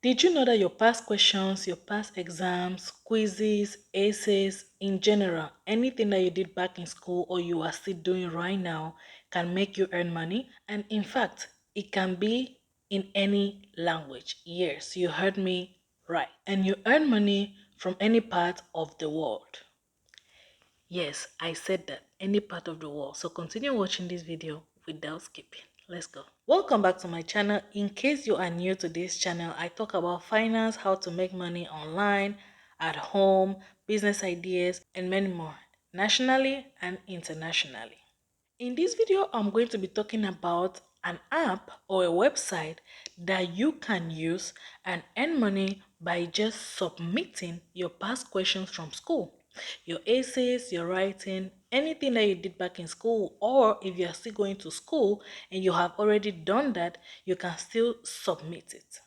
Did you know that your past questions, your past exams, quizzes, essays, in general, anything that you did back in school or you are still doing right now can make you earn money? And in fact, it can be in any language. Yes, you heard me right. And you earn money from any part of the world. Yes, I said that, any part of the world. So continue watching this video without skipping. Let's go. Welcome back to my channel. In case you are new to this channel, I talk about finance, how to make money online, at home, business ideas, and many more, nationally and internationally. In this video, I'm going to be talking about an app or a website that you can use and earn money by just submitting your past questions from school. Your essays, your writing, anything that you did back in school, or if you are still going to school and you have already done that, you can still submit it.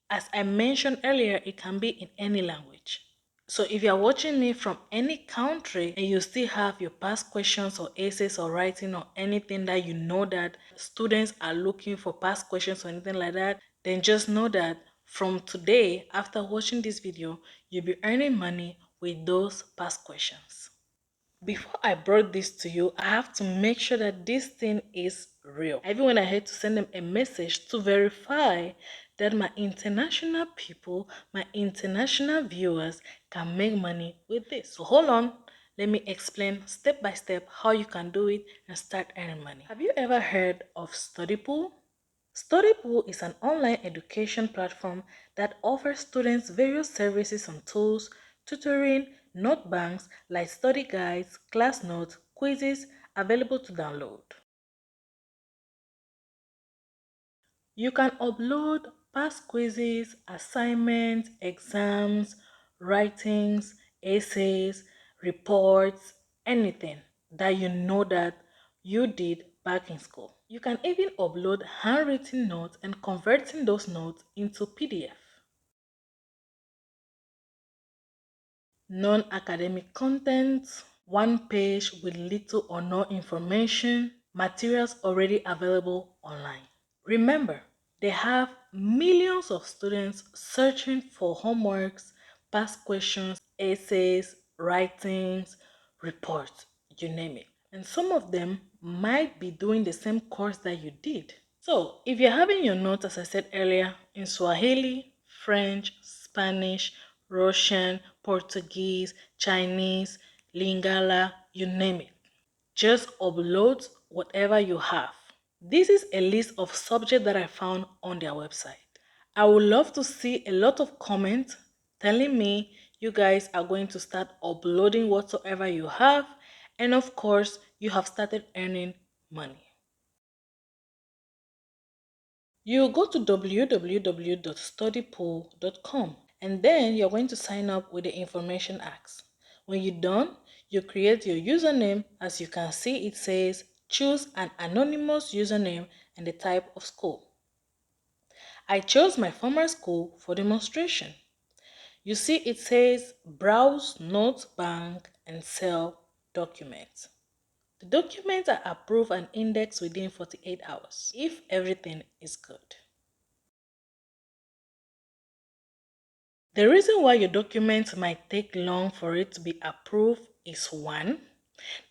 As I mentioned earlier, it can be in any language. So if you're watching me from any country and you still have your past questions or essays or writing or anything that you know that students are looking for past questions or anything like that, then just know that from today, after watching this video, you'll be earning money with those past questions. Before I brought this to you, I have to make sure that this thing is real. I even went ahead to send them a message to verify that my international people, my international viewers can make money with this. So hold on, let me explain step by step how you can do it and start earning money. Have you ever heard of studypool? Studypool is an online education platform that offers students various services and tools, tutoring, note banks like study guides, class notes, quizzes available to download. You can upload past quizzes, assignments, exams, writings, essays, reports, anything that you know that you did back in school. You can even upload handwritten notes and converting those notes into PDF. Non-academic content, one page with little or no information, materials already available online. Remember, they have millions of students searching for homeworks, past questions, essays, writings, reports, you name it. And some of them might be doing the same course that you did. So, if you're having your notes, as I said earlier, in Swahili, French, Spanish, Russian, Portuguese, Chinese, Lingala, you name it, just upload whatever you have. This is a list of subjects that I found on their website. I would love to see a lot of comments telling me you guys are going to start uploading whatsoever you have, and of course, you have started earning money. You go to www.studypool.com and then you're going to sign up with the information asked. When you're done, you create your username. As you can see, it says choose an anonymous username and the type of school. I chose my former school for demonstration. You see it says browse notes bank and sell documents. The documents are approved and indexed within 48 hours if everything is good. The reason why your documents might take long for it to be approved is one,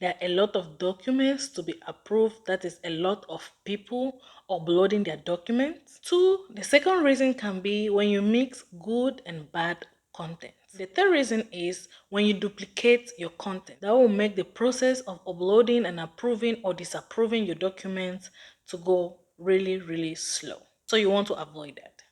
there are a lot of documents to be approved. That is a lot of people uploading their documents. Two, the second reason can be when you mix good and bad content. The third reason is when you duplicate your content. That will make the process of uploading and approving or disapproving your documents to go really, really slow. So you want to avoid that.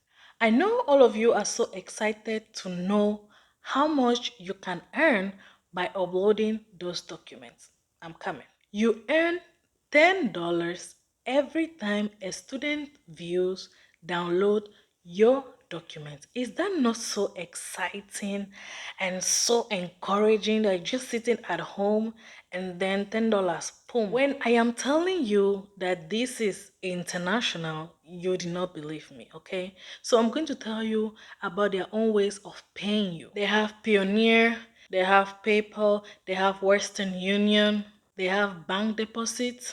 I know all of you are so excited to know how much you can earn by uploading those documents. I'm coming. You earn $10 every time a student views, download your document. Is that not so exciting and so encouraging that you're just sitting at home and then $10, boom. When I am telling you that this is international, you did not believe me, okay? So I'm going to tell you about their own ways of paying you. They have Pioneer, they have PayPal, they have Western Union, they have bank deposits,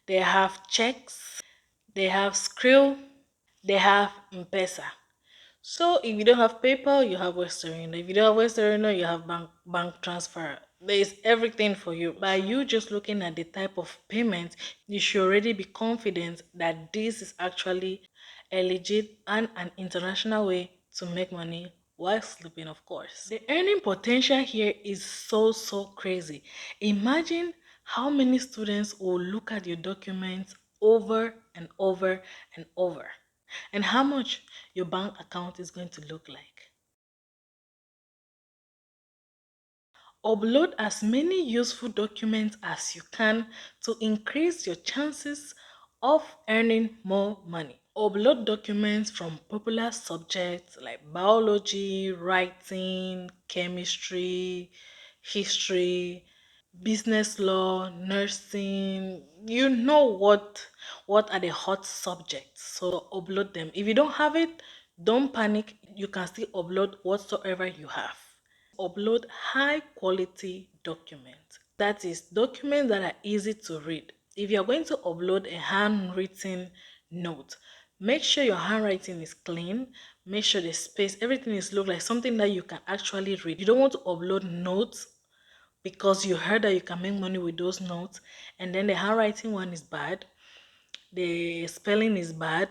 they have checks, they have Skrill, they have M-Pesa. So if you don't have PayPal, you have Western Union. If you don't have Western Union, you have bank transfer. There is everything for you. By you just looking at the type of payment, you should already be confident that this is actually a legit and an international way to make money while sleeping, of course. The earning potential here is so crazy. Imagine how many students will look at your documents over and over and over, and how much your bank account is going to look like. Upload as many useful documents as you can to increase your chances of earning more money. Upload documents from popular subjects like biology, writing, chemistry, history, business law, nursing. You know what are the hot subjects. So upload them. If you don't have it, don't panic. You can still upload whatsoever you have. Upload high quality documents. That is, documents that are easy to read. If you're going to upload a handwritten note, make sure your handwriting is clean. Make sure the space, everything is look like something that you can actually read. You don't want to upload notes because you heard that you can make money with those notes, and then the handwriting one is bad, the spelling is bad,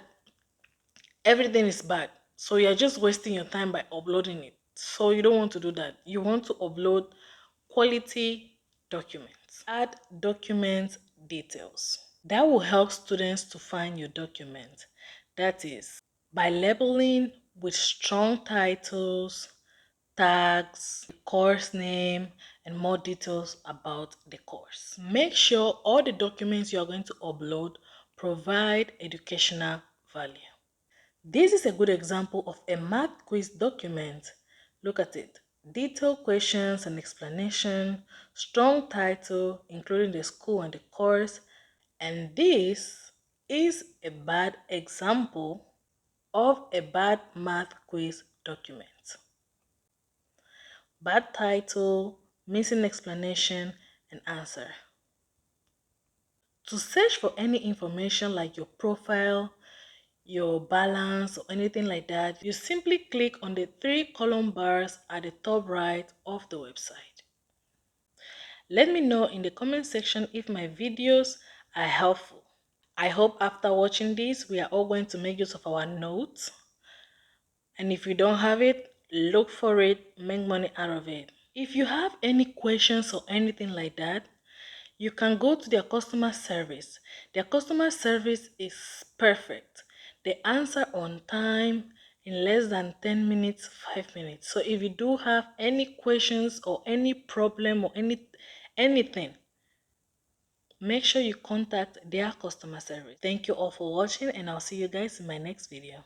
everything is bad. So you're just wasting your time by uploading it. So you don't want to do that. You want to upload quality documents. Add document details. That will help students to find your document. That is by labeling with strong titles, tags, course name, and more details about the course. Make sure all the documents you are going to upload provide educational value. This is a good example of a math quiz document. Look at it. Detailed questions and explanation, strong title, including the school and the course. And this is a bad example of a bad math quiz document. Bad title, missing explanation, and answer. To search for any information like your profile, your balance, or anything like that, you simply click on the 3 column bars at the top right of the website. Let me know in the comment section if my videos are helpful. I hope after watching this, we are all going to make use of our notes. And if you don't have it, look for it, make money out of it. If you have any questions or anything like that, you can go to their customer service. Their customer service is perfect. They answer on time in less than 10 minutes, 5 minutes. So if you do have any questions or any problem or anything, make sure you contact their customer service. Thank you all for watching, and I'll see you guys in my next video.